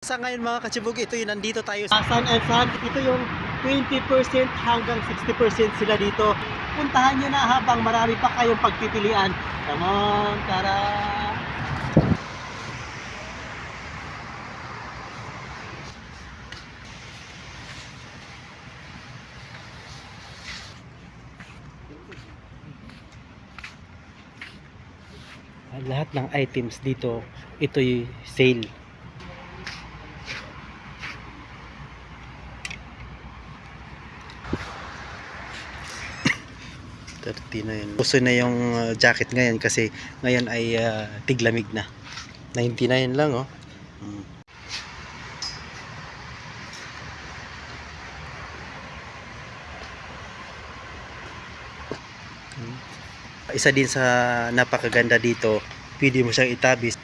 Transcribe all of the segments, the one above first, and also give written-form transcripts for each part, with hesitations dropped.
Sa ngayon mga kachibog, ito yung nandito tayo sa Sun and Sun. Ito yung 20% hanggang 60% sila dito. Puntahan nyo na habang marami pa kayong pagpipilian. Come on, tara! Lahat ng items dito, ito'y sale. $39. Uso na yung jacket ngayon kasi ngayon ay tiglamig na. $99 lang oh. Isa din sa napakaganda dito, pwede mo siyang itabis.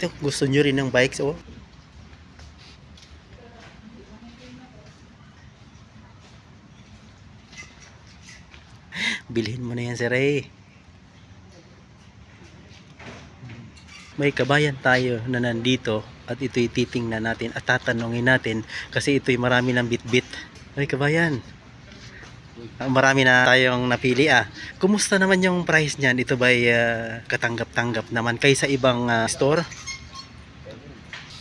Ito, gusto nyo rin ng bikes oh. Bilhin mo na yan si Ray. May kabayan tayo na nandito at ito'y titingnan natin at tatanungin natin kasi ito'y marami ng bitbit. May kabayan, marami na tayong napili ah. Kumusta naman yung price niyan? Ito ba'y katanggap-tanggap naman kaysa ibang store?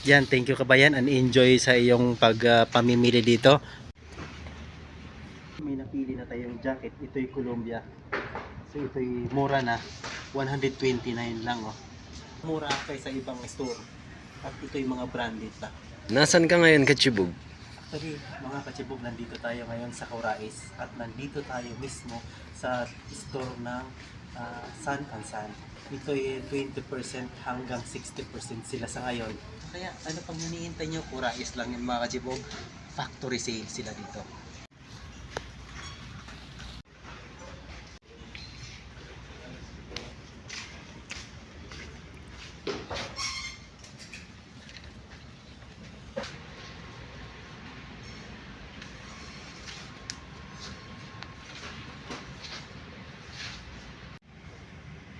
Yan, thank you kabayan and enjoy sa iyong pagpamimili dito. May napili na tayong jacket. Ito'y Columbia. So ito'y mura na. $129 lang oh. Mura kaysa ibang store. At ito'y mga branded pa. Nasaan ka ngayon, Kachibog? Actually, mga kachibog, nandito tayo ngayon sa Corais at nandito tayo mismo sa store ng Sun and Sun. Ito'y 20% hanggang 60% sila sa ngayon. Kaya ano pang hinihintay nyo? Corais lang yung mga kachibog. Factory sale sila dito.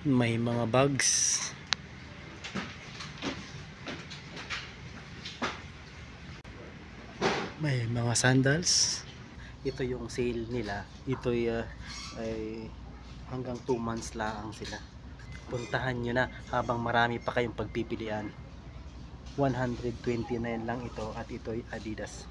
May mga bags. May mga sandals. Ito yung sale nila. Ito ay hanggang 2 months lang sila. Puntahan nyo na habang marami pa kayong pagpipilian. $129 lang ito at ito'y Adidas.